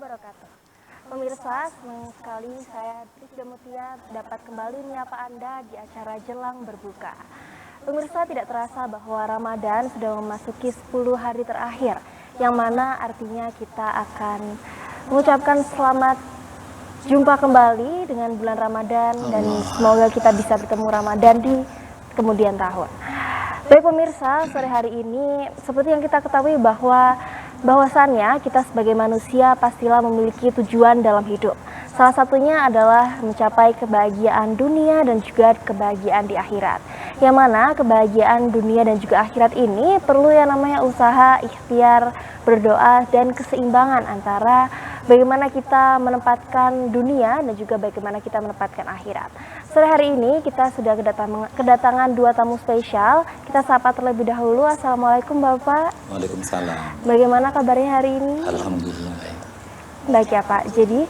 wabarakatuh. Pemirsa, senang sekali saya Rizky Mutia dapat kembali menyapa Anda di acara Jelang Berbuka. Pemirsa, tidak terasa bahwa Ramadan sudah memasuki 10 hari terakhir, yang mana artinya kita akan mengucapkan selamat jumpa kembali dengan bulan Ramadan dan semoga kita bisa bertemu Ramadan di kemudian tahun. Baik pemirsa, sore hari ini seperti yang kita ketahui bahwasannya kita sebagai manusia pastilah memiliki tujuan dalam hidup. Salah satunya adalah mencapai kebahagiaan dunia dan juga kebahagiaan di akhirat. Yang mana kebahagiaan dunia dan juga akhirat ini perlu yang namanya usaha, ikhtiar, berdoa, dan keseimbangan antara bagaimana kita menempatkan dunia dan juga bagaimana kita menempatkan akhirat. Sore hari ini kita sudah kedatangan dua tamu spesial. Kita sapa terlebih dahulu. Assalamualaikum Bapak. Waalaikumsalam. Bagaimana kabarnya hari ini? Alhamdulillah. Baik ya Pak. Jadi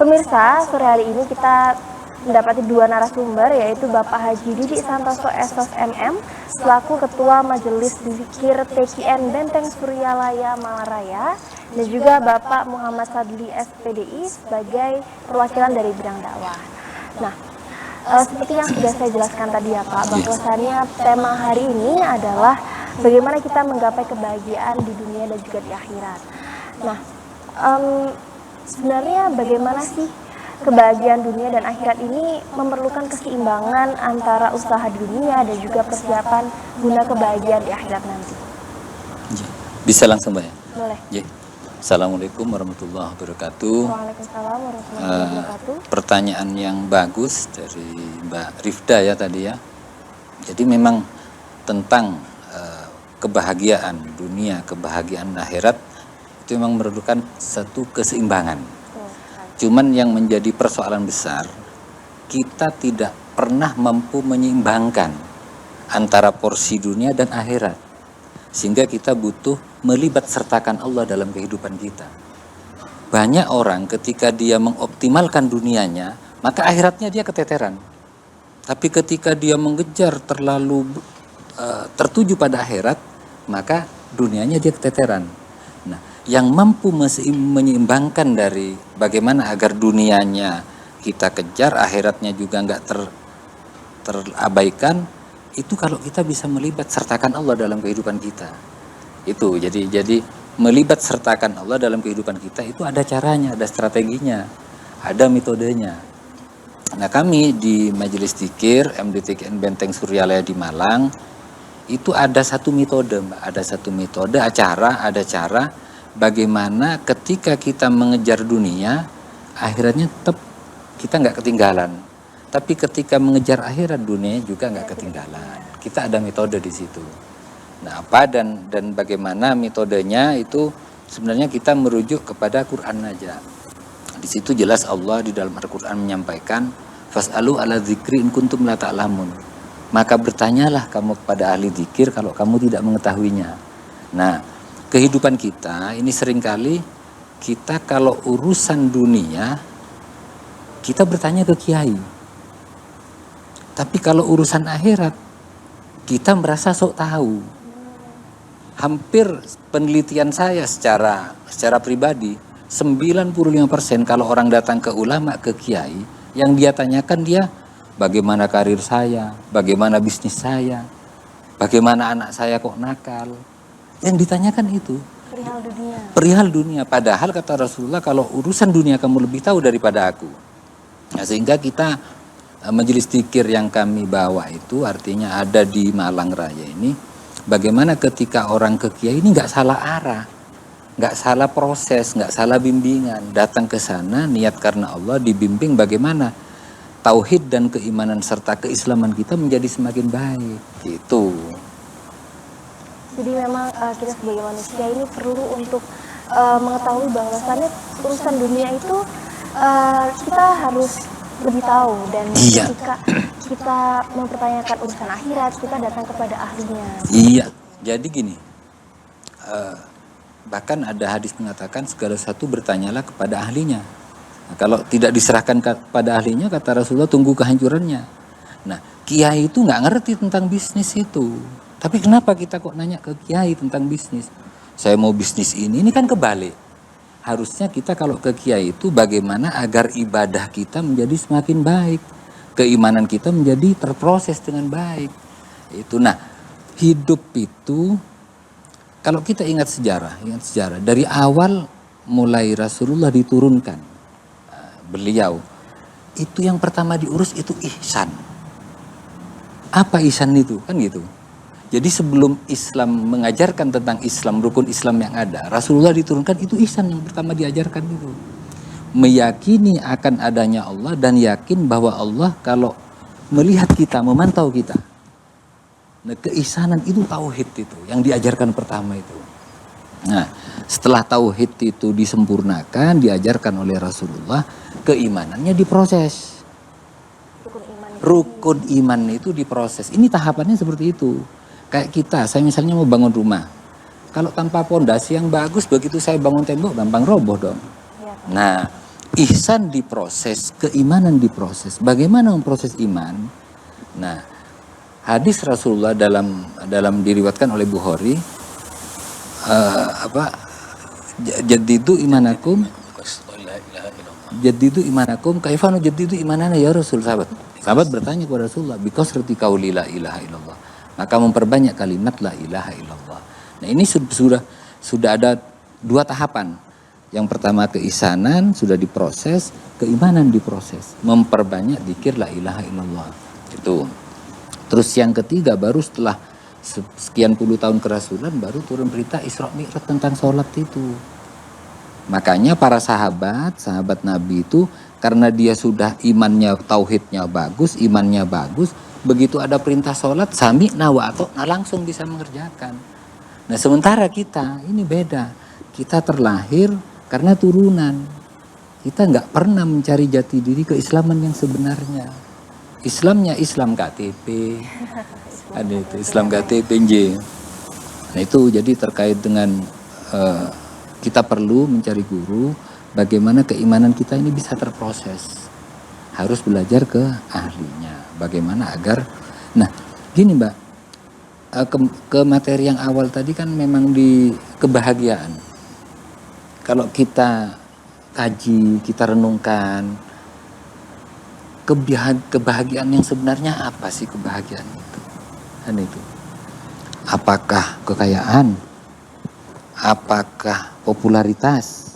pemirsa, sore hari ini kita mendapati dua narasumber, yaitu Bapak Haji Didik Santoso SOS MM selaku Ketua Majelis Zikir TKN Benteng Suryalaya Malaraya, dan juga Bapak Muhammad Sadli SPDI sebagai perwakilan dari bidang dakwah. Nah, seperti yang sudah saya jelaskan tadi ya Pak, bahwasannya tema hari ini adalah bagaimana kita menggapai kebahagiaan di dunia dan juga di akhirat. Nah, sebenarnya bagaimana sih kebahagiaan dunia dan akhirat ini memerlukan keseimbangan antara usaha di dunia dan juga persiapan guna kebahagiaan di akhirat nanti. Bisa langsung Mbak ya? Boleh. Assalamualaikum warahmatullahi wabarakatuh. Waalaikumsalam warahmatullahi wabarakatuh. Pertanyaan yang bagus dari Mbak Rifda ya tadi ya. Jadi memang tentang kebahagiaan dunia, kebahagiaan akhirat itu memang memerlukan satu keseimbangan. Cuman yang menjadi persoalan besar, kita tidak pernah mampu menyeimbangkan antara porsi dunia dan akhirat. Sehingga kita butuh melibat sertakan Allah dalam kehidupan kita. Banyak orang ketika dia mengoptimalkan dunianya, maka akhiratnya dia keteteran. Tapi ketika dia mengejar terlalu tertuju pada akhirat, maka dunianya dia keteteran. Nah, yang mampu menyeimbangkan dari bagaimana agar dunianya kita kejar, akhiratnya juga nggak terabaikan, itu kalau kita bisa melibat sertakan Allah dalam kehidupan kita. Itu jadi melibat sertakan Allah dalam kehidupan kita itu ada caranya, ada strateginya, ada metodenya. Nah, kami di Majelis Dzikir MDTKN Benteng Suryalaya di Malang itu ada satu metode, Mbak. Ada satu metode, ada cara bagaimana ketika kita mengejar dunia, akhiratnya tetap kita nggak ketinggalan. Tapi ketika mengejar akhirat, dunia juga nggak ketinggalan. Kita ada metode di situ. Nah, apa dan bagaimana metodenya itu sebenarnya kita merujuk kepada Quran aja. Di situ jelas Allah di dalam Al-Quran menyampaikan, fas'alu ala dzikri in kuntum la ta'lamun. Maka bertanyalah kamu kepada ahli dzikir kalau kamu tidak mengetahuinya. Nah, kehidupan kita ini seringkali kita kalau urusan dunia kita bertanya ke kiai. Tapi kalau urusan akhirat kita merasa sok tahu. Hampir penelitian saya secara pribadi 95% kalau orang datang ke ulama, ke kiai, yang dia tanyakan dia bagaimana karir saya, bagaimana bisnis saya, bagaimana anak saya kok nakal. Yang ditanyakan itu perihal dunia. Padahal kata Rasulullah, kalau urusan dunia kamu lebih tahu daripada aku. Nah, sehingga kita Majelis Dzikir yang kami bawa itu artinya ada di Malang Raya ini, bagaimana ketika orang ke kiai ini nggak salah arah, nggak salah proses, nggak salah bimbingan, datang ke sana niat karena Allah, dibimbing bagaimana tauhid dan keimanan serta keislaman kita menjadi semakin baik gitu. Jadi memang kita sebagai manusia ini perlu untuk mengetahui bahwasannya urusan dunia itu kita harus lebih tahu, dan ketika kita mempertanyakan urusan akhirat, kita datang kepada ahlinya. Iya, jadi gini, bahkan ada hadis mengatakan segala sesuatu bertanyalah kepada ahlinya. Nah, kalau tidak diserahkan kepada ahlinya, kata Rasulullah, tunggu kehancurannya. Nah, kiai itu nggak ngerti tentang bisnis itu. Tapi kenapa kita kok nanya ke kiai tentang bisnis? Saya mau bisnis ini kan kebalik. harusnya kita kalau ke kiai itu bagaimana agar ibadah kita menjadi semakin baik, keimanan kita menjadi terproses dengan baik. Itu nah, hidup itu kalau kita ingat sejarah dari awal mulai Rasulullah diturunkan, beliau itu yang pertama diurus itu ihsan. Apa ihsan itu? Kan gitu. Jadi sebelum Islam mengajarkan tentang Islam, rukun Islam yang ada, Rasulullah diturunkan itu ihsan yang pertama diajarkan itu. Meyakini akan adanya Allah dan yakin bahwa Allah kalau melihat kita, memantau kita. Nah, keihsanan itu tauhid itu yang diajarkan pertama itu. Nah, setelah tauhid itu disempurnakan, diajarkan oleh Rasulullah, keimanannya diproses. Rukun iman itu diproses. Ini tahapannya seperti itu. Kayak kita, saya misalnya mau bangun rumah. Kalau tanpa pondasi yang bagus, begitu saya bangun tembok gampang roboh dong. Nah, ihsan diproses, keimanan diproses. Bagaimana memproses iman? Nah, hadis Rasulullah dalam diriwayatkan oleh Bukhari, jadidu imanakum, jadidu imanakum, kaifanu jadidu imanana ya Rasul. Sahabat bertanya kepada Rasulullah, bikasrati qauli la ilaha illallah. Maka memperbanyak kalimat la ilaha illallah. Nah, ini sudah ada dua tahapan. Yang pertama keisanan sudah diproses, keimanan diproses. Memperbanyak zikir la ilaha illallah. Itu. Terus yang ketiga baru setelah sekian puluh tahun kerasulan baru turun berita Isra Mi'raj tentang sholat itu. Makanya para sahabat Nabi itu karena dia sudah imannya, tauhidnya bagus, imannya bagus, begitu ada perintah sholat, sami'na wa ata'na langsung bisa mengerjakan. Nah, sementara kita ini beda. Kita terlahir karena turunan. Kita nggak pernah mencari jati diri keislaman yang sebenarnya. Islamnya Islam KTP. Ada itu Islam KTP Nj. Nah, itu jadi terkait dengan kita perlu mencari guru bagaimana keimanan kita ini bisa terproses. Harus belajar ke ahlinya. Bagaimana agar, nah gini Mbak, ke materi yang awal tadi kan memang di kebahagiaan. Kalau kita kaji, kita renungkan, kebahagiaan yang sebenarnya apa sih kebahagiaan itu? Kan itu. Apakah kekayaan? Apakah popularitas?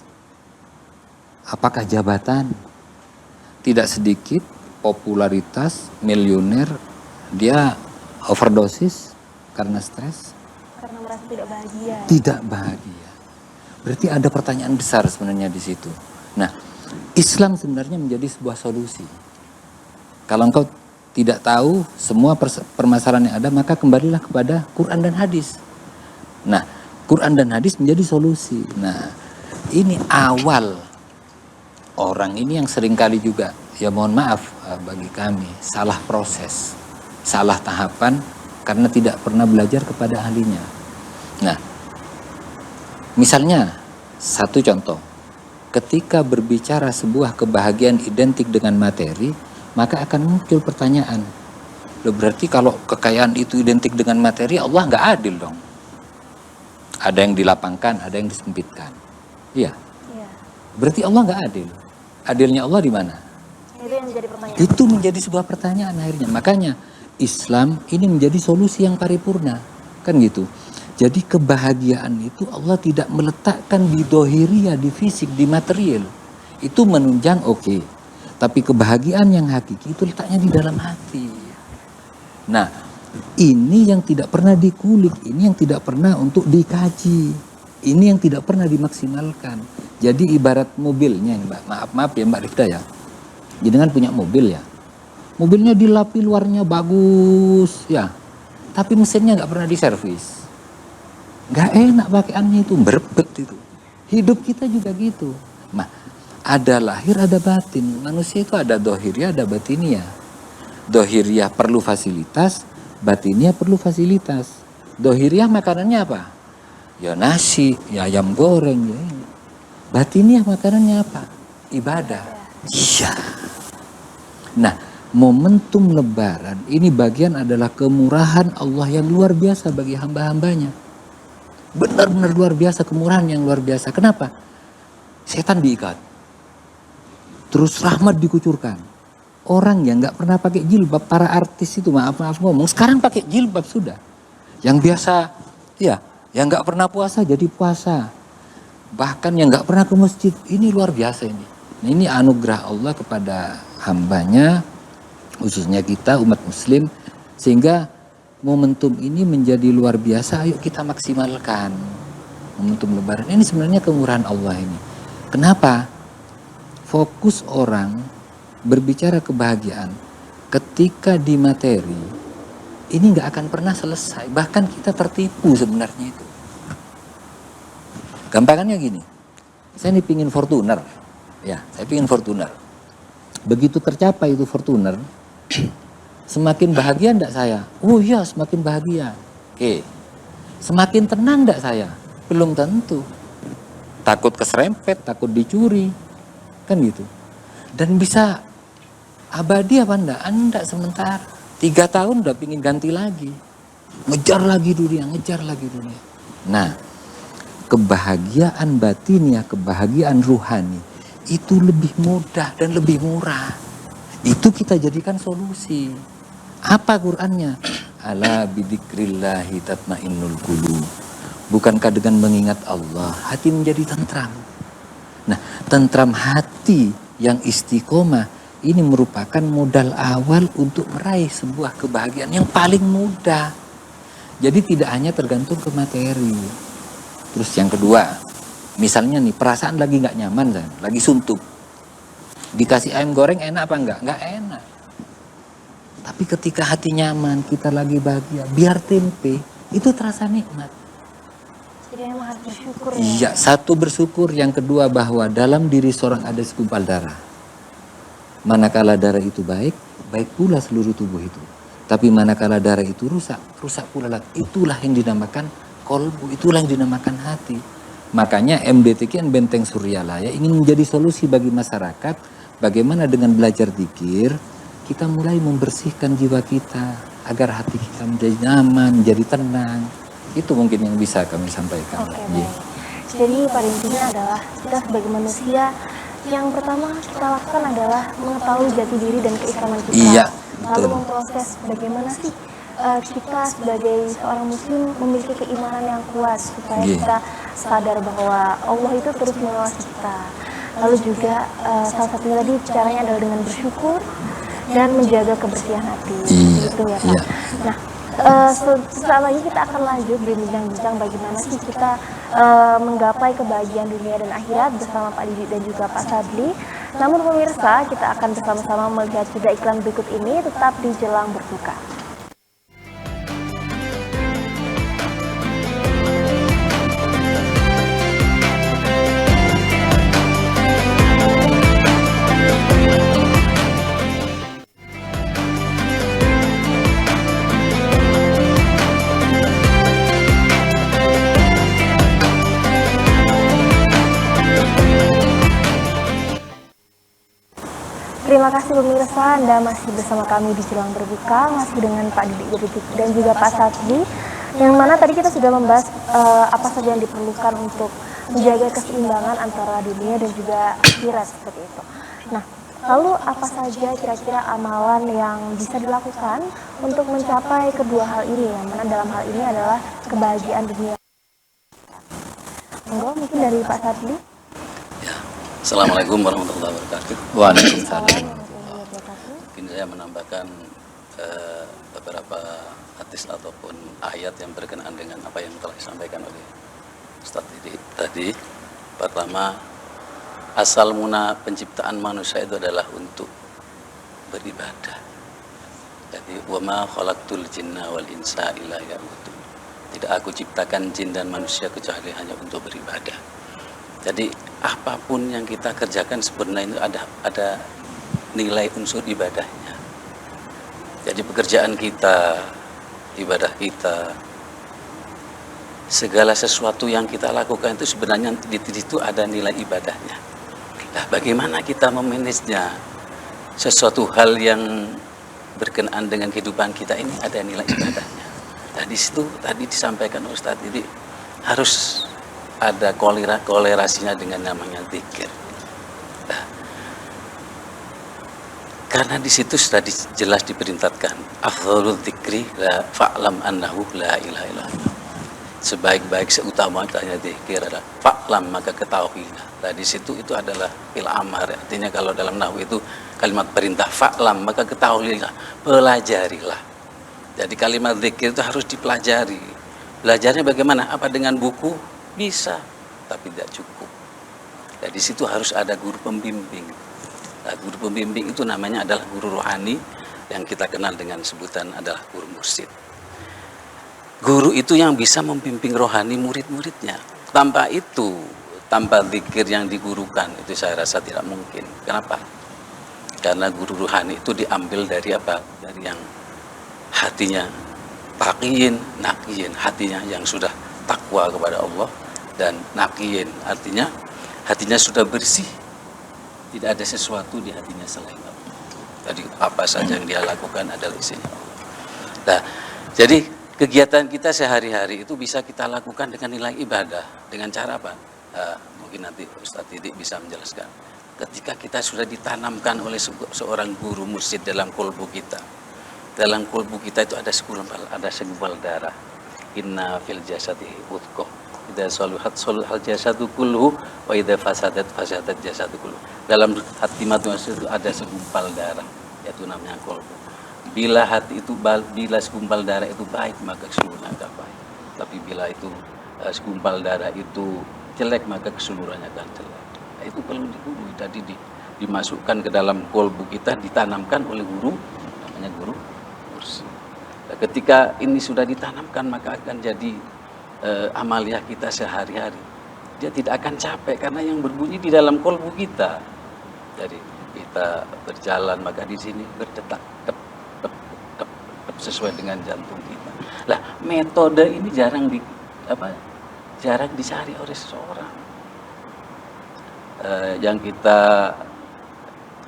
Apakah jabatan? Tidak sedikit popularitas, miliuner, dia overdosis karena stres. Karena merasa tidak bahagia. Tidak bahagia. Berarti ada pertanyaan besar sebenarnya di situ. Nah, Islam sebenarnya menjadi sebuah solusi. Kalau engkau tidak tahu semua permasalahan yang ada, maka kembalilah kepada Quran dan hadis. Nah, Quran dan hadis menjadi solusi. Nah, ini awal orang ini yang seringkali juga, ya mohon maaf bagi kami, salah proses, salah tahapan karena tidak pernah belajar kepada ahlinya. Nah, misalnya satu contoh, ketika berbicara sebuah kebahagiaan identik dengan materi, maka akan muncul pertanyaan, loh berarti kalau kekayaan itu identik dengan materi, Allah nggak adil dong. Ada yang dilapangkan, ada yang disempitkan. Iya. Berarti Allah nggak adil. Adilnya Allah di mana? Itu yang menjadi pertanyaan. Itu menjadi sebuah pertanyaan akhirnya. Makanya Islam ini menjadi solusi yang paripurna. Kan gitu. Jadi kebahagiaan itu Allah tidak meletakkan di dohiriyah, di fisik, di material. Itu menunjang oke. Tapi kebahagiaan yang hakiki itu letaknya di dalam hati. Nah, ini yang tidak pernah dikulik. Ini yang tidak pernah untuk dikaji. Ini yang tidak pernah dimaksimalkan. Jadi ibarat mobilnya, Mbak. Maaf ya Mbak Rifda ya. Jenengan punya mobil ya. Mobilnya dilapi luarnya bagus ya. Tapi mesinnya nggak pernah diservis. Nggak enak pakaiannya itu, berbet itu. Hidup kita juga gitu. Nah, ada lahir, ada batin. Manusia itu ada dohiriyah, ada batiniyah. Dohiriyah perlu fasilitas, batiniyah perlu fasilitas. Dohiriyah makanannya apa? Ya nasi, ya ayam goreng, ya ini. Batiniyah makanannya apa? Ibadah. Iya. Nah, momentum lebaran ini bagian adalah kemurahan Allah yang luar biasa bagi hamba-hambanya. Benar-benar luar biasa, kemurahan yang luar biasa. Kenapa? setan diikat. Terus rahmat dikucurkan. Orang yang nggak pernah pakai jilbab, para artis itu maaf ngomong, sekarang pakai jilbab sudah. Yang biasa, ya, yang nggak pernah puasa jadi puasa. Bahkan yang nggak pernah ke masjid, ini luar biasa ini. Nah, ini anugerah Allah kepada hambanya, khususnya kita umat muslim, sehingga momentum ini menjadi luar biasa. Ayo kita maksimalkan momentum lebaran. Ini sebenarnya kemurahan Allah ini. Kenapa? Fokus orang berbicara kebahagiaan ketika di materi ini nggak akan pernah selesai. Bahkan kita tertipu sebenarnya itu. Gampangannya gini, saya ini pingin Fortuner, ya, saya pingin Fortuner. Begitu tercapai itu Fortuner, semakin bahagia enggak saya? Oh iya, semakin bahagia. Oke, semakin tenang enggak saya? Belum tentu. Takut keserempet, takut dicuri, kan gitu. Dan bisa abadi apa enggak? Enggak sementara. 3 tahun udah pingin ganti lagi, ngejar lagi dunia. Nah, kebahagiaan batiniah, kebahagiaan ruhani itu lebih mudah dan lebih murah. Itu kita jadikan solusi. Apa Qur'annya? Ala bidzikrillahi tatmainnul qulub. Bukankah dengan mengingat Allah hati menjadi tentram? Nah, tentram hati yang istiqomah ini merupakan modal awal untuk meraih sebuah kebahagiaan yang paling mudah. Jadi tidak hanya tergantung ke materi. Terus yang kedua, misalnya nih perasaan lagi nggak nyaman, lagi suntuk. Dikasih ayam goreng enak apa enggak? Nggak enak. Tapi ketika hati nyaman, kita lagi bahagia, biar tempe, itu terasa nikmat. Jadi emang harus bersyukur ya. Iya, satu bersyukur, yang kedua bahwa dalam diri seorang ada segumpal darah. Manakala darah itu baik, baik pula seluruh tubuh itu. Tapi manakala darah itu rusak, rusak pula. Itulah yang dinamakan kolbu, itulah yang dinamakan hati. Makanya MDTK Benteng Suryalaya ingin menjadi solusi bagi masyarakat. Bagaimana dengan belajar zikir, kita mulai membersihkan jiwa kita agar hati kita menjadi nyaman, menjadi tenang. Itu mungkin yang bisa kami sampaikan. Oke, baik. Jadi pada intinya adalah kita sebagai manusia, yang pertama kita lakukan adalah mengetahui jati diri dan keislaman kita. Iya, Lalu betul. memproses bagaimana sih kita sebagai seorang muslim memiliki keimanan yang kuat supaya Iya. kita sadar bahwa Allah itu terus mengawasi kita. Lalu juga salah satunya tadi caranya adalah dengan bersyukur dan menjaga kebersihan hati. Iya, Gitu ya, Pak. iya. Nah, sesaat lagi kita akan lanjut berbincang-bincang bagaimana sih kita menggapai kebahagiaan dunia dan akhirat bersama Pak Didi dan juga Pak Sadli. Namun pemirsa, kita akan bersama-sama melihat jeda iklan berikut ini tetap di Jelang Berbuka. Terima kasih pemirsa, Anda masih bersama kami di Jelang Berbuka, masih dengan Pak Didi dan juga Pak Sadli. Yang mana tadi kita sudah membahas apa saja yang diperlukan untuk menjaga keseimbangan antara dunia dan juga akhirat seperti itu. Nah, lalu apa saja kira-kira amalan yang bisa dilakukan untuk mencapai kedua hal ini, yang mana dalam hal ini adalah kebahagiaan dunia. Mungkin dari Pak Sadli. Assalamualaikum warahmatullahi wabarakatuh. Waalaikumsalam. Mungkin saya menambahkan beberapa hadis ataupun ayat yang berkenaan dengan apa yang telah disampaikan oleh Ustaz tadi. Pertama, asal mula penciptaan manusia itu adalah untuk beribadah. Jadi, wa ma khalaqtul jinna wal insa illa liya'budun. Tidak aku ciptakan jin dan manusia kecuali hanya untuk beribadah. Jadi apapun yang kita kerjakan sebenarnya itu ada nilai unsur ibadahnya. Jadi pekerjaan kita, ibadah kita, segala sesuatu yang kita lakukan itu sebenarnya di situ ada nilai ibadahnya. Nah, bagaimana kita memanagenya? Sesuatu hal yang berkenaan dengan kehidupan kita ini ada nilai ibadahnya. Nah, di situ tadi disampaikan Ustadz, jadi harus ada kolerasinya dengan namanya zikir. Nah, karena di situ sudah jelas diperintahkan afdhalul dzikri la fa'lam annahu la ilaha illallah. Sebaik-baik seutamanya zikir adalah fa'lam, maka ketahuilah. Nah, di situ itu adalah fil amar, artinya kalau dalam nahwu itu kalimat perintah fa'lam, maka ketahuilah, pelajarilah. Jadi kalimat zikir itu harus dipelajari. Belajarnya bagaimana? Apa dengan buku? Bisa, tapi tidak cukup. Nah, di situ harus ada guru pembimbing. Nah, guru pembimbing itu namanya adalah guru rohani, yang kita kenal dengan sebutan adalah guru mursyid. Guru itu yang bisa membimbing rohani murid-muridnya. Tanpa itu, tanpa zikir yang digurukan, itu saya rasa tidak mungkin. Kenapa? Karena guru rohani itu diambil dari apa? Dari yang hatinya taqiyin, naqiyin, hatinya yang sudah takwa kepada Allah, dan naqiyin artinya hatinya sudah bersih, tidak ada sesuatu di hatinya selain Allah. Jadi apa saja yang dia lakukan adalah isinya Allah. Nah, jadi kegiatan kita sehari-hari itu bisa kita lakukan dengan nilai ibadah. Dengan cara apa? Mungkin nanti Ustaz Didik bisa menjelaskan. Ketika kita sudah ditanamkan oleh seorang guru mursyid dalam kolbu kita. Dalam kolbu kita itu ada segumpal darah. Inna fil jasadi mudghah. Idza saluhat salahal jasadu kulluhu wa idza fasadat jasadu kulluhu. Dalam hati manusia itu ada segumpal darah, yaitu namanya kolbu. Bila hati itu, bila segumpal darah itu baik, maka keseluruhannya akan baik. Tapi bila itu segumpal darah itu jelek, maka keseluruhannya akan jelek. Nah, itu perlu digurui. Tadi dimasukkan ke dalam kolbu kita, ditanamkan oleh guru, namanya guru mursyid. Nah, ketika ini sudah ditanamkan, maka akan jadi amaliah kita sehari-hari. Dia tidak akan capek karena yang berbunyi di dalam kolbu kita. Jadi kita berjalan, maka di sini berdetak sesuai dengan jantung kita. Lah, metode ini jarang dicari oleh seseorang. Yang kita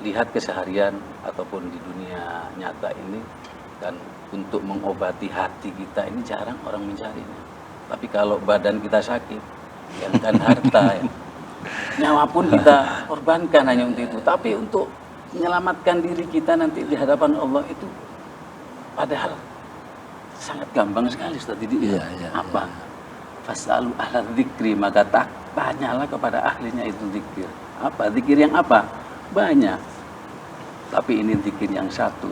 lihat keseharian ataupun di dunia nyata ini kan, untuk mengobati hati kita ini jarang orang mencarinya. Tapi kalau badan kita sakit, jangan harta, ya, nyawa pun kita korbankan hanya untuk itu. Tapi untuk menyelamatkan diri kita nanti di hadapan Allah itu padahal sangat gampang sekali, Ustaz Didik. Apa? Fasalu ahla dzikri, maka tanyalah kepada ahlinya itu zikir. Apa? Zikir yang apa? Banyak. Tapi ini zikir yang satu.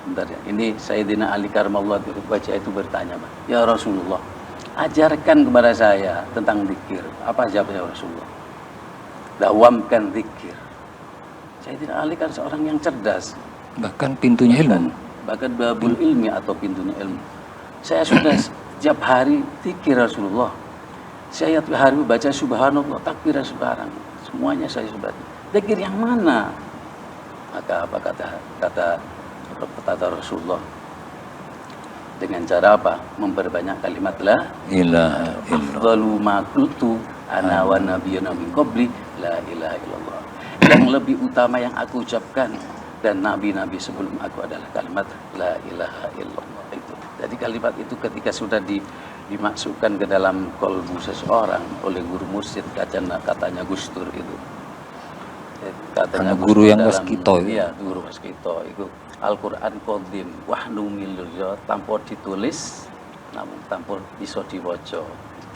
Bentar ya. Ini Sayyidina Ali Karamallahu wajhahu itu bertanya, "Ya Rasulullah, ajarkan kepada saya tentang zikir." Apa jawabnya Rasulullah? Dawamkan zikir. Sayyidina Ali kan seorang yang cerdas. Bahkan pintunya ilmu. Bahkan babul ilmi atau pintunya ilmu. Saya sudah setiap hari zikir Rasulullah. Saya tiap hari baca subhanallah, takbir subhanallah. Semuanya saya sudah. Zikir yang mana? Maka apa kata Rasulullah? Dengan cara apa? Memperbanyak kalimat la ilaha illallah. Ma qultu ana wa nabiyyuna min qabli la ilaha illallah. Yang lebih utama yang aku ucapkan dan nabi-nabi sebelum aku adalah kalimat la ilaha illallah itu. Jadi kalimat itu ketika sudah dimasukkan ke dalam kolbu seseorang oleh guru mursyid, katanya Gus Dur itu. Katanya guru yang waskito. Iya, guru waskito itu Al-Qur'an qadim wahnu milyo tanpa ditulis namun tanpa bisa diwaca,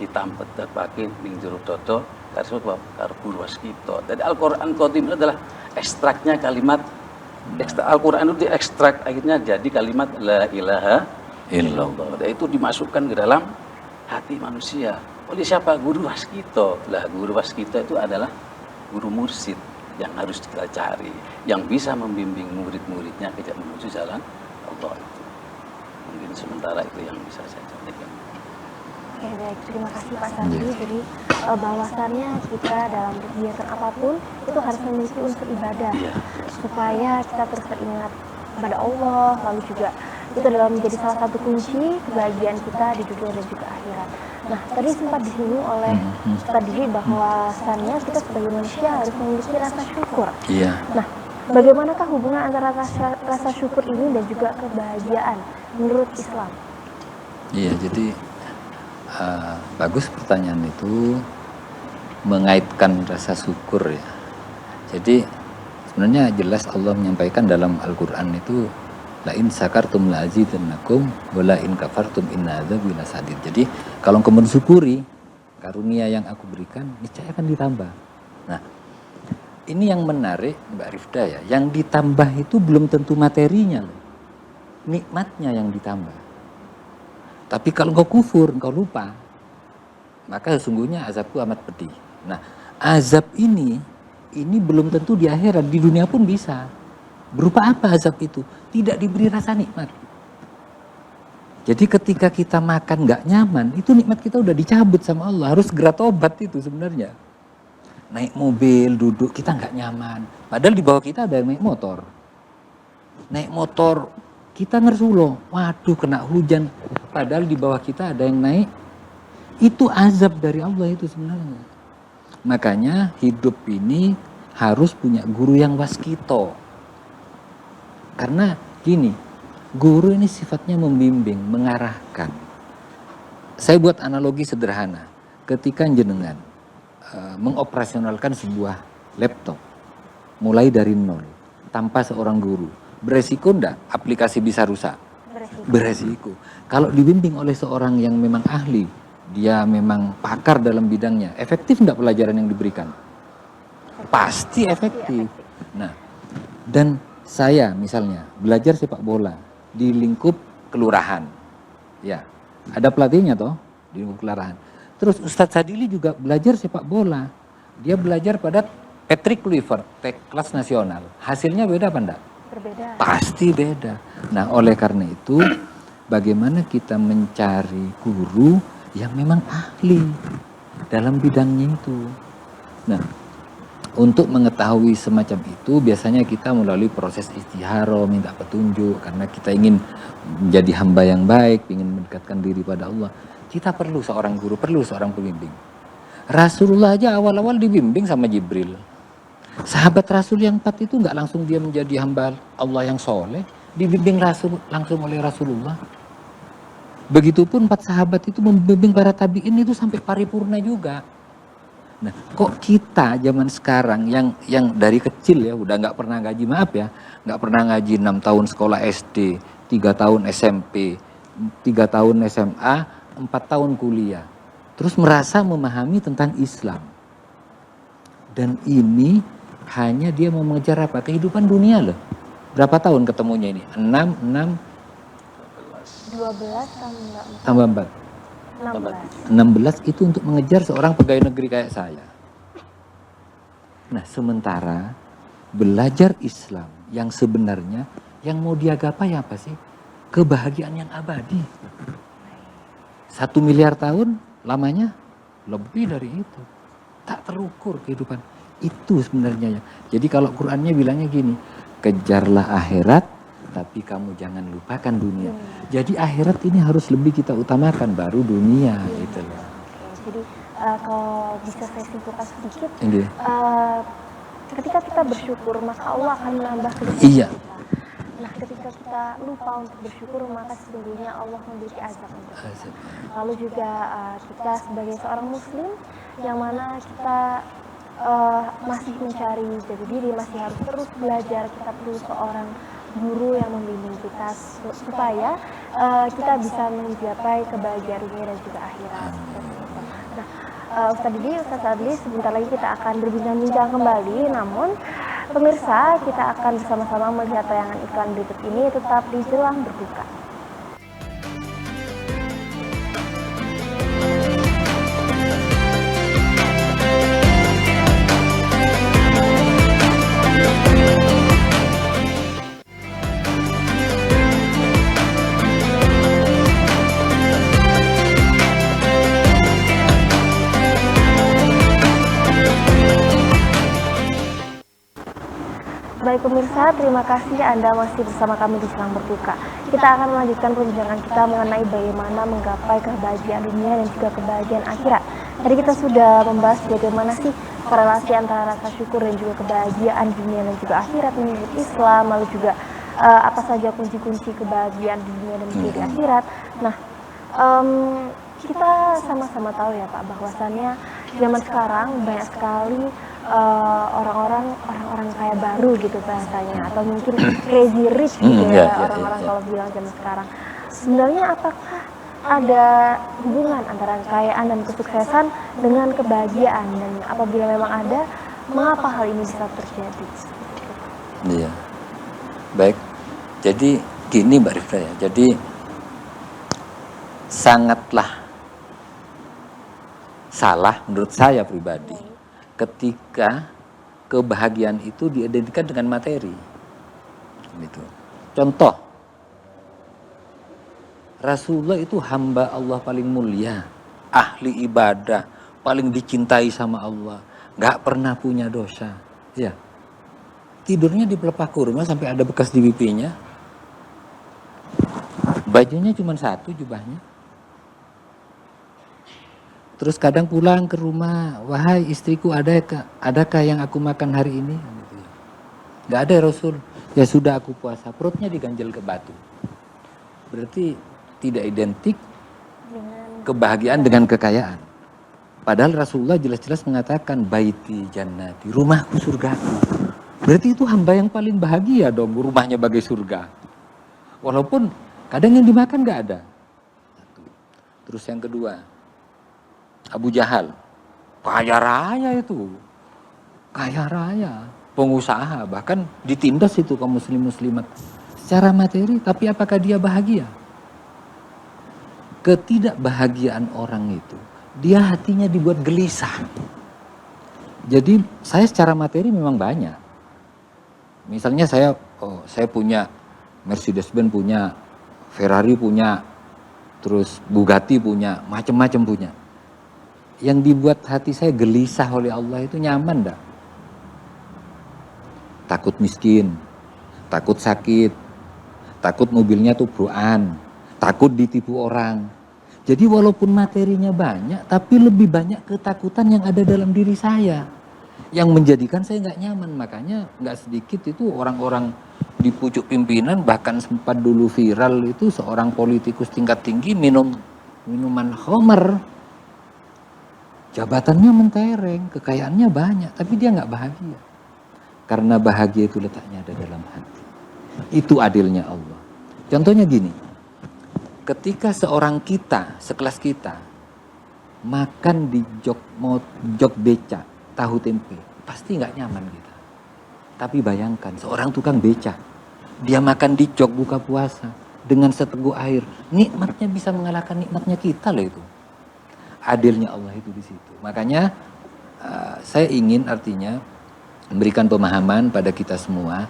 ditampet pakai ning jero dodo karo guru waskito. Jadi Al-Qur'an qadim itu adalah ekstraknya kalimat. Al-Quran itu diekstrak akhirnya jadi kalimat la ilaha illallah. Dan itu dimasukkan ke dalam hati manusia. Oleh siapa? Guru waskito. Lah, guru waskito itu adalah guru mursyid yang harus kita cari, yang bisa membimbing murid-muridnya ke menuju jalan Allah itu. Mungkin sementara itu yang bisa saya sampaikan. Oke, baik. Terima kasih Pak Sandi. Jadi bahwasannya kita dalam kegiatan apapun itu harus memiliki unsur ibadah, supaya kita terus teringat kepada Allah. Lalu juga itu dalam menjadi salah satu kunci kebahagiaan kita di dunia dan juga akhirat. Nah, tadi sempat disinggung oleh tadi bahwasannya kita sebagai manusia harus memiliki rasa syukur. Iya. Nah, bagaimanakah hubungan antara rasa syukur ini dan juga kebahagiaan menurut Islam? Iya, jadi Bagus pertanyaan itu, mengaitkan rasa syukur ya. Jadi sebenarnya jelas Allah menyampaikan dalam Al-Quran itu, la in sakartum la azidannakum wa la in kafartum inna adzabi lasadid. Jadi kalau kamu mensyukuri karunia yang aku berikan, niscaya akan ditambah. Nah, ini yang menarik Mbak Rifda ya, yang ditambah itu belum tentu materinya loh. Nikmatnya yang ditambah. Tapi kalau engkau kufur, engkau lupa, maka sesungguhnya azabku amat pedih. Nah, azab ini belum tentu di akhirat, di dunia pun bisa. Berupa apa azab itu? Tidak diberi rasa nikmat. Jadi ketika kita makan nggak nyaman, itu nikmat kita udah dicabut sama Allah. Harus segera tobat itu sebenarnya. Naik mobil, duduk, kita nggak nyaman. Padahal di bawah kita ada yang naik motor. Naik motor, kita ngersuloh. Waduh, kena hujan. Padahal di bawah kita ada yang naik. Itu azab dari Allah itu sebenarnya. Makanya hidup ini harus punya guru yang waskito. Karena gini, guru ini sifatnya membimbing, mengarahkan. Saya buat analogi sederhana. Ketika jenengan mengoperasionalkan sebuah laptop mulai dari nol tanpa seorang guru, beresiko enggak aplikasi bisa rusak? Beresiko. Kalau dibimbing oleh seorang yang memang ahli, dia memang pakar dalam bidangnya, efektif enggak pelajaran yang diberikan? Pasti efektif. Nah, dan saya misalnya belajar sepak bola di lingkup kelurahan, ya ada pelatihnya toh di lingkup kelurahan. Terus Ustadz Sadili juga belajar sepak bola, dia belajar pada Patrick Kluivert, kelas nasional. Hasilnya beda apa enggak? Berbeda. Pasti beda. Nah, oleh karena itu bagaimana kita mencari guru yang memang ahli dalam bidangnya itu. Nah, untuk mengetahui semacam itu biasanya kita melalui proses istikharah, minta petunjuk karena kita ingin menjadi hamba yang baik, ingin mendekatkan diri pada Allah. Kita perlu seorang guru, perlu seorang pembimbing. Rasulullah aja awal-awal dibimbing sama Jibril. Sahabat Rasul yang 4 itu nggak langsung dia menjadi hamba Allah yang soleh, dibimbing langsung oleh Rasulullah. Begitupun 4 sahabat itu membimbing para tabi'in itu sampai paripurna juga. Nah, kok kita zaman sekarang yang dari kecil ya udah nggak pernah ngaji, maaf ya, nggak pernah ngaji 6 tahun sekolah SD, 3 tahun SMP, 3 tahun SMA, 4 tahun kuliah, terus merasa memahami tentang Islam. Dan ini hanya dia mau mengejar apa? Kehidupan dunia loh. Berapa tahun ketemunya ini? 6, 12 tambah 4. 16 itu untuk mengejar seorang pegawai negeri kayak saya. Nah, sementara belajar Islam yang sebenarnya yang mau dia gapai apa sih? Kebahagiaan yang abadi. 1 miliar tahun lamanya lebih dari itu. Tak terukur kehidupan. Itu sebenarnya ya. Jadi kalau Qur'annya bilangnya gini, kejarlah akhirat tapi kamu jangan lupakan dunia. Jadi akhirat ini harus lebih kita utamakan baru dunia gitu loh. Jadi kalau bisa saya simpulkan sedikit, Ini. Ketika kita bersyukur maka Allah akan menambah kehidupan Iya. kita. Nah, ketika kita lupa untuk bersyukur maka sesungguhnya Allah memberi azab untuk kita. Lalu juga kita sebagai seorang muslim yang mana kita masih mencari jati diri, masih harus terus belajar, kita perlu seorang guru yang membimbing kita supaya kita bisa mencapai kebahagiaan dunia dan juga akhirat. Nah, Ustadz Adli, sebentar lagi kita akan berbincang-bincang kembali, namun pemirsa kita akan bersama-sama melihat tayangan iklan berikut ini, tetap di Jelang Berbuka. Baik pemirsa, terima kasih Anda masih bersama kami di Jelang Berbuka. Kita akan melanjutkan perbincangan kita mengenai bagaimana menggapai kebahagiaan dunia dan juga kebahagiaan akhirat. Tadi kita sudah membahas bagaimana sih korelasi antara rasa syukur dan juga kebahagiaan dunia dan juga akhirat menurut Islam, lalu juga apa saja kunci-kunci kebahagiaan di dunia dan juga di akhirat. Nah, kita sama-sama tahu ya Pak, bahwasannya zaman sekarang banyak sekali orang-orang kaya baru gitu bahasanya, atau mungkin crazy rich gitu Iya, ya iya, orang-orang iya. kalau bilang zaman sekarang. Sebenarnya apakah ada hubungan antara kekayaan dan kesuksesan dengan kebahagiaan, dan apabila memang ada, mengapa hal ini bisa terjadi? Iya. Baik. Jadi gini Mbak Rifda ya. Jadi sangatlah salah menurut saya pribadi ketika kebahagiaan itu diidentikan dengan materi. Gitu. Contoh, Rasulullah itu hamba Allah paling mulia, ahli ibadah, paling dicintai sama Allah, nggak pernah punya dosa. Ya, tidurnya di pelepah kurma sampai ada bekas di pipinya. Bajunya cuma satu, jubahnya. Terus kadang pulang ke rumah, wahai istriku, adakah yang aku makan hari ini? Nggak ada ya Rasul. Ya sudah, aku puasa. Perutnya diganjel ke batu. Berarti tidak identik kebahagiaan dengan kekayaan. Padahal Rasulullah jelas-jelas mengatakan baiti jannati, rumahku surgaku. Berarti itu hamba yang paling bahagia dong, rumahnya bagai surga. Walaupun kadang yang dimakan nggak ada. Terus yang kedua, Abu Jahal, kaya raya itu, kaya raya, pengusaha, bahkan ditindas itu kaum muslim-muslimat secara materi, tapi apakah dia bahagia? Ketidakbahagiaan orang itu, dia hatinya dibuat gelisah. Jadi saya secara materi memang banyak. Misalnya saya punya Mercedes-Benz punya, Ferrari punya, terus Bugatti punya, macam-macam punya. Yang dibuat hati saya gelisah oleh Allah itu nyaman enggak? Takut miskin, takut sakit, takut mobilnya tubrukan, takut ditipu orang. Jadi walaupun materinya banyak, tapi lebih banyak ketakutan yang ada dalam diri saya, yang menjadikan saya nggak nyaman. Makanya nggak sedikit itu orang-orang di pucuk pimpinan, bahkan sempat dulu viral itu seorang politikus tingkat tinggi minum minuman khamar. Jabatannya mentereng, kekayaannya banyak, tapi dia nggak bahagia. Karena bahagia itu letaknya ada dalam hati. Itu adilnya Allah. Contohnya gini, ketika seorang kita, sekelas kita, makan di jok beca, tahu tempe, pasti nggak nyaman kita. Tapi bayangkan, seorang tukang beca, dia makan di jok buka puasa, dengan seteguk air, nikmatnya bisa mengalahkan nikmatnya kita loh itu. Adilnya Allah itu di situ. Makanya saya ingin artinya memberikan pemahaman pada kita semua,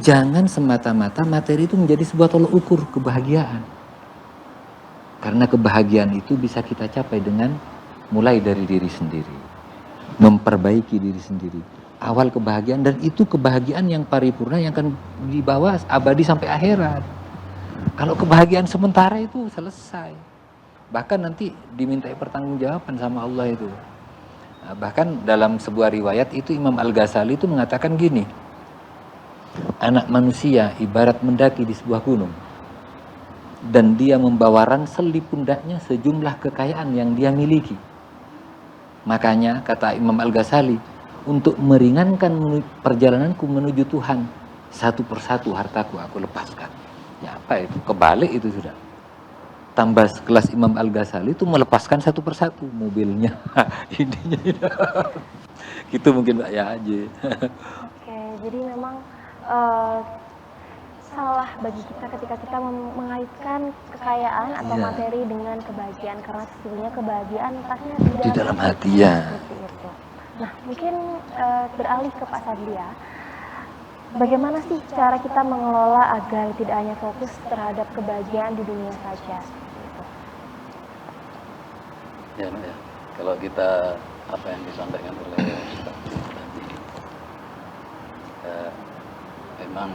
jangan semata-mata materi itu menjadi sebuah tolok ukur kebahagiaan. Karena kebahagiaan itu bisa kita capai dengan mulai dari diri sendiri, memperbaiki diri sendiri. Awal kebahagiaan, dan itu kebahagiaan yang paripurna yang akan dibawa abadi sampai akhirat. Kalau kebahagiaan sementara itu selesai. Bahkan nanti dimintai pertanggungjawaban sama Allah itu. Nah, bahkan dalam sebuah riwayat itu Imam Al-Ghazali itu mengatakan gini, anak manusia ibarat mendaki di sebuah gunung, dan dia membawa ransel di pundaknya sejumlah kekayaan yang dia miliki. Makanya kata Imam Al-Ghazali, untuk meringankan perjalananku menuju Tuhan, satu persatu hartaku aku lepaskan. Ya apa itu? Kebalik itu sudah. Tambah sekelas Imam Al-Ghazali itu melepaskan satu persatu mobilnya, ininya. Gitu mungkin Mbak ya aja. Oke, jadi memang salah bagi kita ketika kita mengaitkan kekayaan atau Iya. materi dengan kebahagiaan, karena sesungguhnya kebahagiaan letaknya Di dalam hati ya. Seperti itu. Nah, mungkin beralih ke Pak Sadlia, bagaimana sih cara kita mengelola agar tidak hanya fokus terhadap kebahagiaan di dunia saja? Ya, Mbak, ya. Kalau kita apa yang disampaikan oleh Ustaz tadi, memang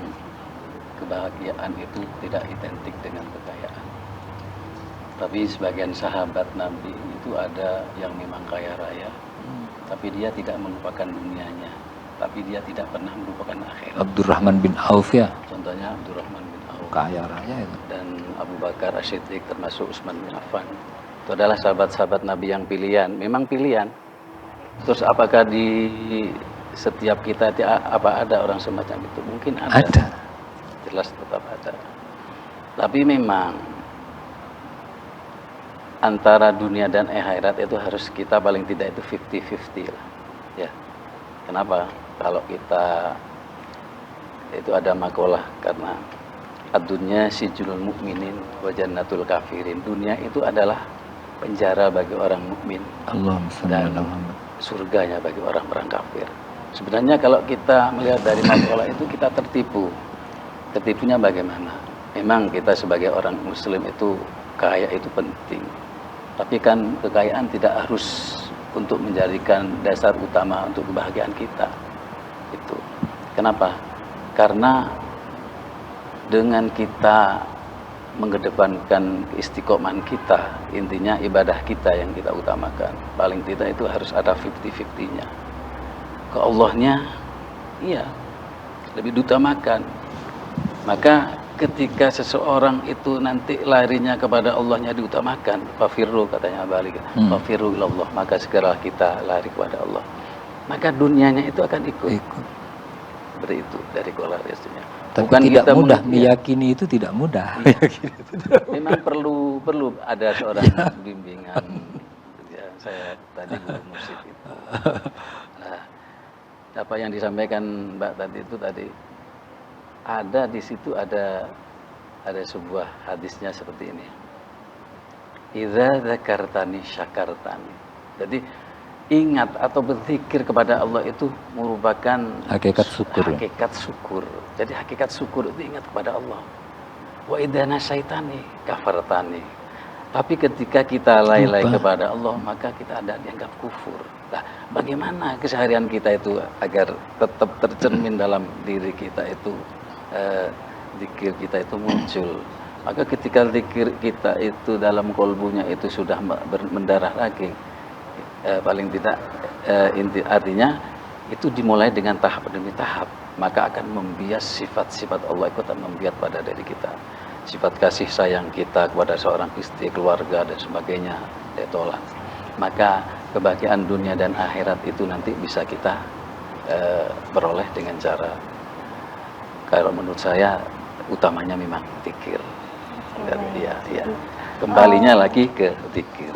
kebahagiaan itu tidak identik dengan kekayaan. Tapi sebagian sahabat Nabi itu ada yang memang kaya raya, tapi dia tidak melupakan dunianya, tapi dia tidak pernah melupakan akhirat. Abdurrahman bin Auf ya, Contohnya Abdurrahman bin Auf kaya raya itu. dan Abu Bakar As-Siddiq, termasuk Utsman bin Affan. Itu adalah sahabat-sahabat Nabi yang pilihan, memang pilihan. Terus apakah di setiap kita apa ada orang semacam itu? Mungkin ada. Ada. Jelas tetap ada. Tapi memang antara dunia dan akhirat itu harus kita paling tidak itu 50-50 lah. Ya. Kenapa? Kalau kita itu ada makalah karena ad-dunya sijnul mukminin wa jannatul kafirin. Dunia itu adalah penjara bagi orang mukmin dan surganya bagi orang-orang kafir. Sebenarnya kalau kita melihat dari makalah itu kita tertipu. Tertipunya bagaimana? Memang kita sebagai orang muslim itu kaya itu penting. Tapi kan kekayaan tidak harus untuk menjadikan dasar utama untuk kebahagiaan kita. Itu. Kenapa? Karena dengan kita mengedepankan istiqomahan kita, intinya ibadah kita yang kita utamakan. Paling tidak itu harus ada 50-50-nya. Ke Allahnya, iya, lebih diutamakan. Maka ketika seseorang itu nanti larinya kepada Allahnya diutamakan, fafirru katanya balik, fafirru ilallah, maka segera kita lari kepada Allah. Maka dunianya itu akan ikut. Seperti itu dari kolarisnya. Tapi bukan tidak kita mudah meyakini itu tidak mudah. Memang perlu ada seorang bimbingan. Ya, saya tadi guru musik itu. Nah, apa yang disampaikan Mbak tadi itu tadi ada di situ ada sebuah hadisnya seperti ini. Idza dzakartani syakartani. Jadi ingat atau berzikir kepada Allah itu merupakan hakikat syukur. Hakikat syukur. Jadi hakikat syukur itu ingat kepada Allah. Wa idza nasaitani kafartani. Tapi ketika kita lalai kepada Allah, maka kita ada dianggap kufur. Nah, bagaimana keseharian kita itu agar tetap tercermin dalam diri kita itu, zikir kita itu muncul. Maka ketika zikir kita itu dalam kolbunya itu sudah mendarah daging, paling tidak artinya itu dimulai dengan tahap demi tahap, maka akan membias sifat-sifat Allah itu akan membias pada diri kita, sifat kasih sayang kita kepada seorang istri, keluarga dan sebagainya ditolak. Maka kebahagiaan dunia dan akhirat itu nanti bisa kita peroleh dengan cara, kalau menurut saya utamanya memang zikir. Ya. Kembalinya lagi ke zikir.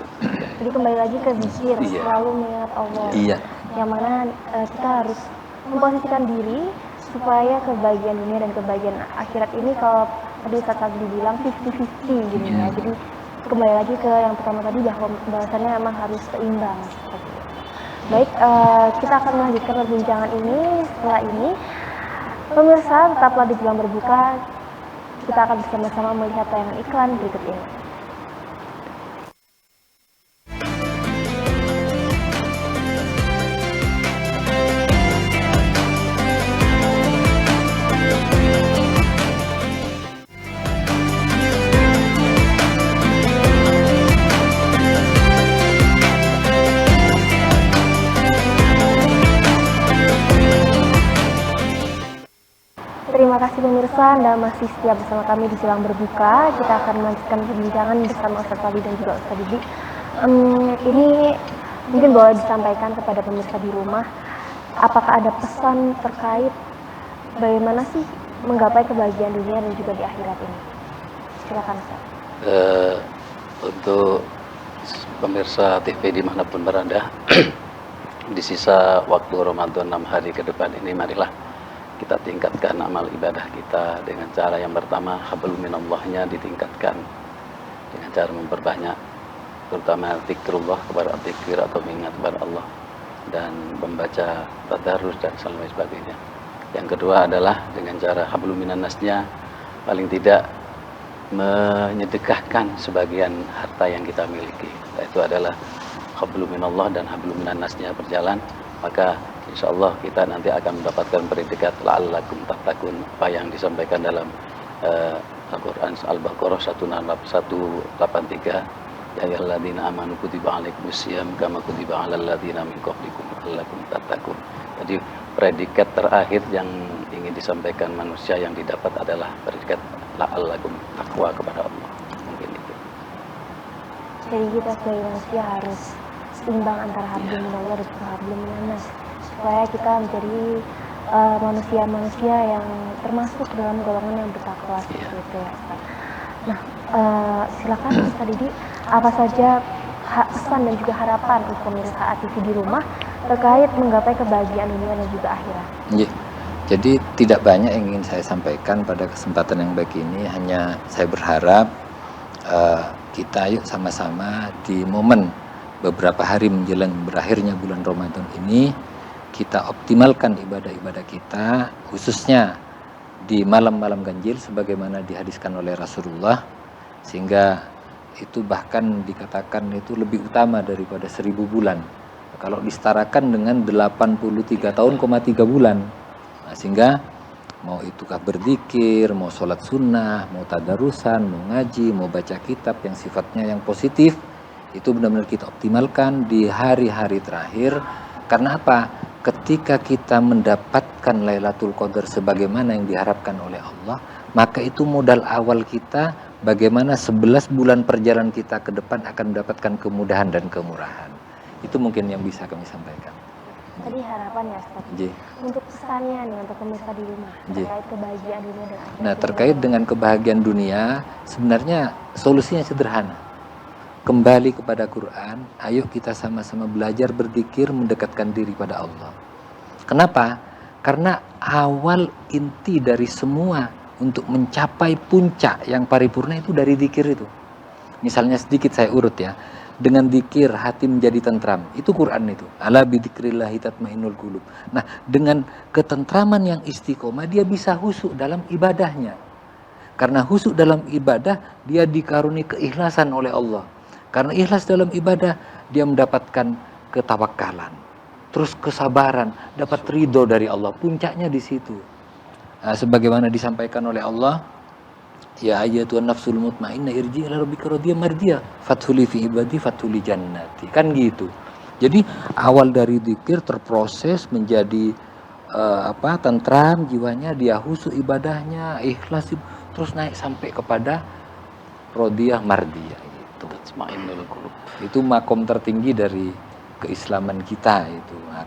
Jadi kembali lagi ke zikir, selalu mengingat Allah. Iya. Yang mana kita harus memposisikan diri supaya kebahagiaan dunia dan kebahagiaan akhirat ini, kalau tadi Ustaz tadi dibilang 50-50 gitu ya. Jadi kembali lagi ke yang pertama tadi bahwa bahwasannya memang harus seimbang seperti itu. Baik, kita akan melanjutkan perbincangan ini setelah ini. Pemirsa, tetaplah di Jelang Berbuka. Kita akan bersama-sama melihat tayangan iklan berikut ini. Terima kasih pemirsa, Anda masih setia bersama kami di Jelang Berbuka. Kita akan melanjutkan perbincangan bersama Ustaz Fadli dan juga Ustaz Didi. Ini mungkin boleh disampaikan kepada pemirsa di rumah, apakah ada pesan terkait bagaimana sih menggapai kebahagiaan dunia dan juga di akhirat ini? Silakan Ustaz. Untuk pemirsa TV dimanapun berada, di sisa waktu Ramadan 6 hari ke depan ini, marilah kita tingkatkan amal ibadah kita dengan cara yang pertama, hablum minallahnya ditingkatkan dengan cara memperbanyak, terutama zikrullah, kepada zikir atau mengingat kepada Allah, dan membaca tadarus dan sebagainya. Yang kedua adalah dengan cara hablum minannasnya, paling tidak menyedekahkan sebagian harta yang kita miliki. Itu adalah hablum minallah dan hablum minannasnya berjalan, maka insya Allah kita nanti akan mendapatkan predikat la'allakum tattaqun, apa yang disampaikan dalam Al-Quran Al-Baqarah 183, ya ayyuhalladzina amanu kutiba alaikumusiyam kama kutiba alal ladzina min qablikum la'allakum tattaqun. Jadi predikat terakhir yang ingin disampaikan manusia yang didapat adalah predikat la'allakum, takwa kepada Allah. Mungkin itu. Jadi kita sebagai manusia harus seimbang antara hablum minallah dan hablum minannas, supaya kita menjadi manusia-manusia yang termasuk dalam golongan yang bertakwa seperti itu ya Ustaz. Nah, silakan Ustaz Didi, apa saja pesan dan juga harapan untuk pemirsa ATV di rumah terkait menggapai kebahagiaan dunia dan juga akhirat? Yeah. Jadi tidak banyak yang ingin saya sampaikan pada kesempatan yang baik ini. Hanya saya berharap kita yuk sama-sama di momen beberapa hari menjelang berakhirnya bulan Ramadan ini, kita optimalkan ibadah-ibadah kita, khususnya di malam-malam ganjil sebagaimana dihadiskan oleh Rasulullah, sehingga itu bahkan dikatakan itu lebih utama daripada 1000 bulan kalau disetarakan dengan 83 tahun, 3 bulan. Nah, sehingga mau itukah berzikir, mau sholat sunnah, mau tadarusan, mau ngaji, mau baca kitab yang sifatnya yang positif, itu benar-benar kita optimalkan di hari-hari terakhir. Karena apa? Ketika kita mendapatkan Lailatul Qadar sebagaimana yang diharapkan oleh Allah, maka itu modal awal kita bagaimana 11 bulan perjalanan kita ke depan akan mendapatkan kemudahan dan kemurahan. Itu mungkin yang bisa kami sampaikan. Tadi harapan ya Ustaz. J. Untuk pesannya nih untuk pemirsa di rumah terkait kebahagiaan dunia dan akhirat. Nah, terkait dengan kebahagiaan dunia, sebenarnya solusinya sederhana. Kembali kepada Quran, ayo kita sama-sama belajar berzikir, mendekatkan diri pada Allah. Kenapa? Karena awal inti dari semua untuk mencapai puncak yang paripurna itu dari zikir itu. Misalnya sedikit saya urut ya. Dengan zikir hati menjadi tentram. Itu Quran itu. Ala bidzikrillahi tatmainnul qulub. Nah, dengan ketentraman yang istiqomah dia bisa khusyuk dalam ibadahnya. Karena khusyuk dalam ibadah dia dikaruni keikhlasan oleh Allah. Karena ikhlas dalam ibadah dia mendapatkan ketawakalan. Terus kesabaran, dapat ridho dari Allah. Puncaknya di situ. Nah, sebagaimana disampaikan oleh Allah, ya ayyatuhan nafsul mutmainnah irji ila rabbika radiyah mardiyah fathuli fi ibadi fathuli jannati. Kan gitu. Jadi awal dari zikir terproses menjadi tentram jiwanya, dia khusyuk ibadahnya, ikhlas, terus naik sampai kepada radiyah mardiyah gitu. Tatmainnul qulub. Itu makom tertinggi dari keislaman kita itu. Nah,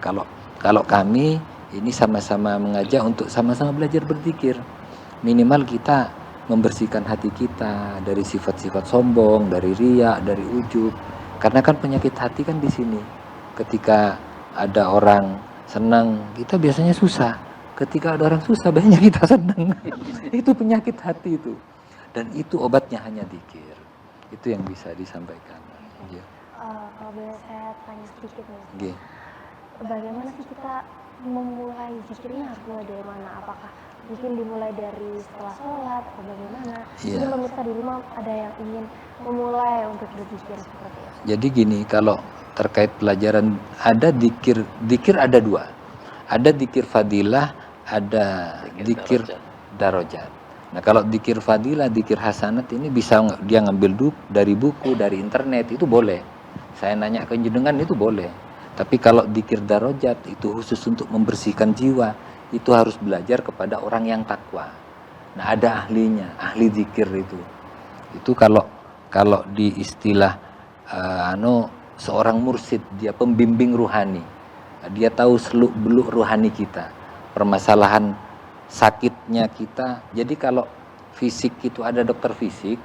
kalau kami ini sama-sama mengajak untuk sama-sama belajar berzikir. Minimal kita membersihkan hati kita dari sifat-sifat sombong, dari riya, dari ujub. Karena kan penyakit hati kan di sini. Ketika ada orang senang, kita biasanya susah. Ketika ada orang susah, banyak kita senang. Itu penyakit hati itu. Dan itu obatnya hanya zikir. Itu yang bisa disampaikan. Ya. Kalau boleh saya tanya sedikit nih. Ya. Bagaimana sih kita memulai zikirnya, harus mulai dari mana? Apakah mungkin dimulai dari setelah sholat atau bagaimana? Mungkin pemirsa di rumah ada yang ingin memulai untuk berzikir seperti itu. Jadi gini, kalau terkait pelajaran ada zikir ada dua. Ada zikir fadilah, ada zikir darajat. Nah, kalau zikir fadilah, zikir hasanat ini bisa dia ngambil dari buku, dari internet, itu boleh. Saya nanya ke jenengan itu boleh. Tapi kalau zikir darajat itu khusus untuk membersihkan jiwa, itu harus belajar kepada orang yang takwa. Nah, ada ahlinya, ahli zikir itu. Itu kalau di istilah seorang mursyid, dia pembimbing ruhani. Dia tahu seluk-beluk ruhani kita, permasalahan sakitnya kita. Jadi kalau fisik itu ada dokter fisik,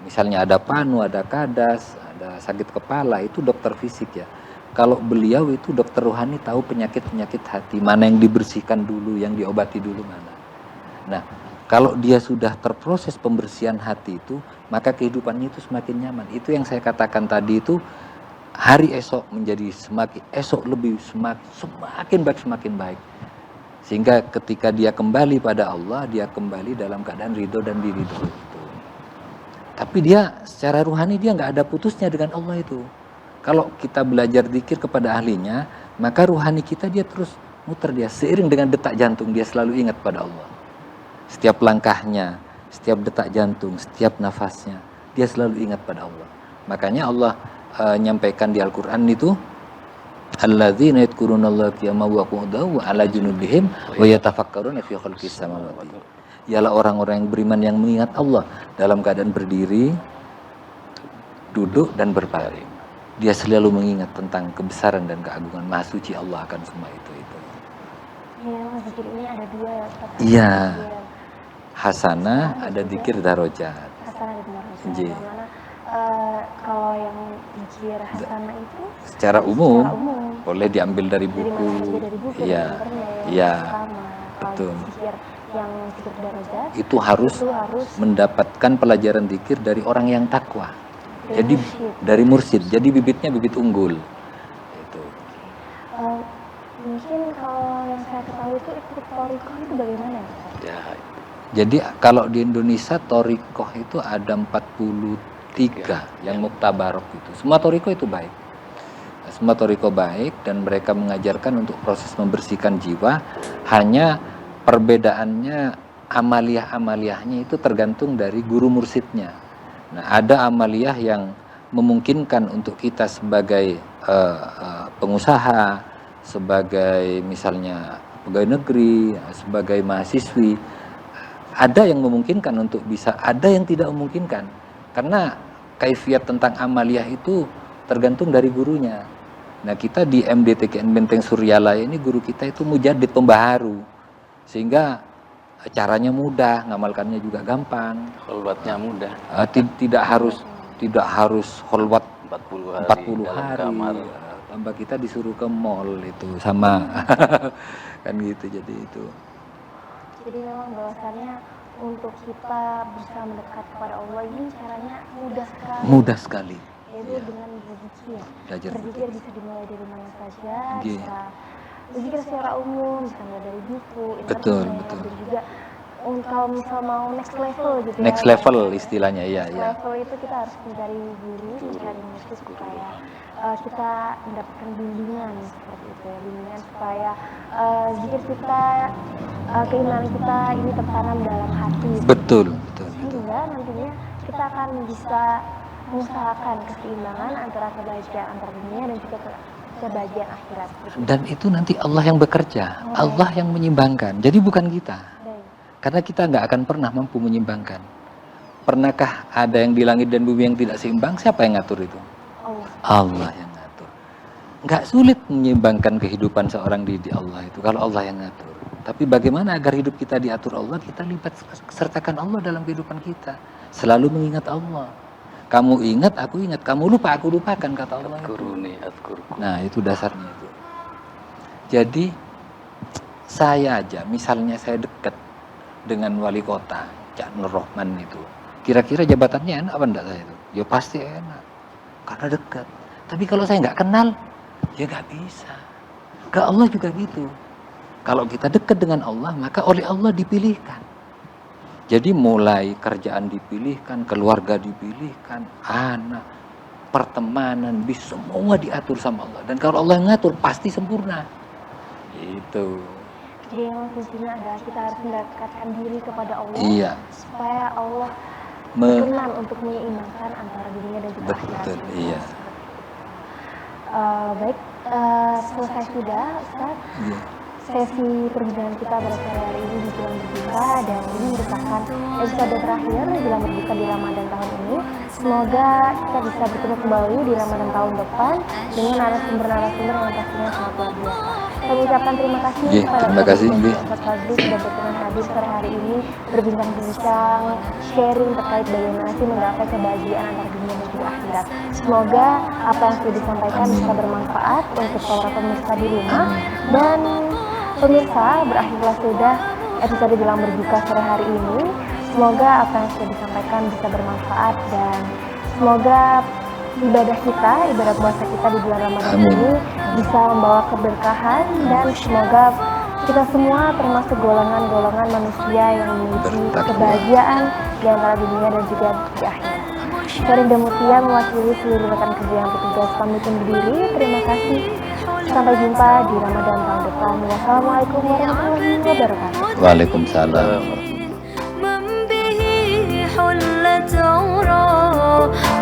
misalnya ada panu, ada kadas, ada sakit kepala, itu dokter fisik ya. Kalau beliau itu dokter rohani, tahu penyakit-penyakit hati, mana yang dibersihkan dulu, yang diobati dulu mana. Nah, kalau dia sudah terproses pembersihan hati itu, maka kehidupannya itu semakin nyaman. Itu yang saya katakan tadi itu, hari esok menjadi semakin baik. Sehingga ketika dia kembali pada Allah, dia kembali dalam keadaan ridho dan diridho itu. Tapi dia secara rohani dia nggak ada putusnya dengan Allah itu. Kalau kita belajar zikir kepada ahlinya, maka ruhani kita dia terus muter dia. Seiring dengan detak jantung, dia selalu ingat pada Allah. Setiap langkahnya, setiap detak jantung, setiap nafasnya, dia selalu ingat pada Allah. Makanya Allah nyampaikan di Al-Quran itu, alladzina yadhkurunallaha qiyaman wa qu'udan wa 'ala junubihim wa yatafakkaruna fi khalqis samawati. Ialah orang-orang yang beriman yang mengingat Allah dalam keadaan berdiri, duduk dan berbaring. Dia selalu mengingat tentang kebesaran dan keagungan Maha Suci Allah akan semua itu. Iya, zikir ini ada dua ya Ustaz. Iya. Zikir Hasanah, ada zikir darajat. hasanah dan darajat. Iya. Yang mana kalau yang zikir hasanah itu Secara umum, secara umum boleh diambil dari dari buku. mana saja dari buku, Iya. dari internet, Iya. sama. Betul. Kalau zikir yang zikir darajat Itu harus itu harus mendapatkan pelajaran zikir dari orang yang takwa. Jadi mursyid. dari mursyid. Jadi bibitnya bibit unggul. Itu. Mungkin kalau yang saya ketahui itu ikut thariqah itu bagaimana ya Ustaz? Ya, Jadi kalau di Indonesia thariqah itu ada 43 yang muktabarok itu. Semua thariqah itu baik. Semua thariqah baik dan mereka mengajarkan untuk proses membersihkan jiwa. Hanya perbedaannya amaliyah-amaliyahnya itu tergantung dari guru mursyidnya. Nah, ada amaliyah yang memungkinkan untuk kita sebagai pengusaha, sebagai misalnya pegawai negeri, sebagai mahasiswi, ada yang memungkinkan untuk bisa, ada yang tidak memungkinkan. Karena kaifiat tentang amaliyah itu tergantung dari gurunya. Nah, kita di MDTKN Benteng Suryalaya ini guru kita itu mujaddid pembaharu. Sehingga caranya mudah, ngamalkannya juga gampang. kholwatnya mudah. Tidak harus kholwat 40 hari 40 dalam hari. kamar. Tambah kita disuruh ke mall itu sama kan gitu, jadi itu. Jadi memang bahwasannya untuk kita bisa mendekat kepada Allah ini caranya mudah sekali. Mudah sekali. Yaitu Iya. dengan berzikir. Belajar Berzikir bisa dimulai dari mana saja, Iya. bisa berzikir secara umum, bisa mulai dari buku, Betul, internet, betul. dan juga kalau misal mau next level gitu Next ya. level istilahnya, iya, Next iya. level itu kita harus mencari guru, mencari murid supaya kita mendapatkan bimbingan seperti itu ya, bimbingan supaya zikir kita, keimanan kita ini tertanam dalam hati. Betul, betul. Sehingga nantinya kita akan bisa mengusahakan keseimbangan antara kebahagiaan antar dunia dan juga kebahagiaan akhirat. Dan itu nanti Allah yang bekerja, Allah yang menyimbangkan. Jadi bukan kita. Baik. Karena kita nggak akan pernah mampu menyimbangkan. Pernahkah ada yang di langit dan bumi yang tidak seimbang? Siapa yang ngatur itu? Allah. Allah yang ngatur. Nggak sulit menyimbangkan kehidupan seorang di Allah itu kalau Allah yang ngatur. Tapi bagaimana agar hidup kita diatur Allah? Kita libat sertakan Allah dalam kehidupan kita. Selalu mengingat Allah. Kamu ingat, aku ingat. Kamu lupa, aku lupakan, kata Allah. Adkuruni, adkurku. Nah, itu dasarnya itu. Jadi saya aja, misalnya saya dekat dengan wali kota, Cak Nur Rahman itu. Kira-kira jabatannya enak apa enggak saya itu? Ya pasti enak. Karena dekat. Tapi kalau saya nggak kenal, ya nggak bisa. Ke Allah juga gitu. Kalau kita dekat dengan Allah, maka oleh Allah dipilihkan. Jadi mulai kerjaan dipilihkan, keluarga dipilihkan, anak, pertemanan, bis semua diatur sama Allah. Dan kalau Allah yang ngatur, pasti sempurna. Itu. Jadi memang kuncinya adalah kita harus mendekatkan diri kepada Allah. Iya. Supaya Allah berkenan untuk menyeimbangkan antara dunia dan juga akhirat. Betul, iya. Baik, selesai sudah Ustaz. Iya. Sesi perbincangan kita pada sore hari ini di Jelang Berbuka, dan ini merupakan episode terakhir Jelang Berbuka di Ramadan tahun ini. Semoga kita bisa bertemu kembali di Ramadan tahun depan dengan narasumber-narasumber yang pastinya sangat luar biasa. Kami ucapkan terima kasih Iya, kepada terima kasih, Mbi. Ustaz Fadli sudah berkenan hadir sore hari ini berbincang-bincang, sharing terkait bagaimana sih menggapai kebahagiaan antara dunia dan juga akhirat. Semoga apa yang sudah disampaikan bisa bermanfaat untuk para pemirsa di rumah. Dan pemirsa, berakhirlah sudah episode Jelang Berbuka sore hari ini. Semoga apa yang sudah disampaikan bisa bermanfaat, dan semoga ibadah kita, ibadah puasa kita di bulan Ramadan ini bisa membawa keberkahan, dan semoga kita semua termasuk golongan-golongan manusia yang memiliki kebahagiaan di antara dunia dan juga di akhirat. Saya Rinda Mutia mewakili seluruh rekan kerja yang bertugas pamit undur diri. Terima kasih. Sampai jumpa di Ramadan tahun depan. Wassalamualaikum warahmatullahi wabarakatuh. Waalaikumsalam.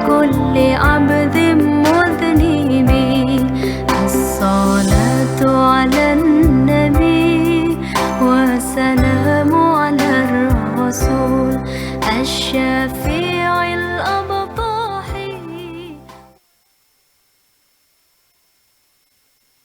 كل عبد مذنب الصلاة على النبي والسلام على الرسول الشفيع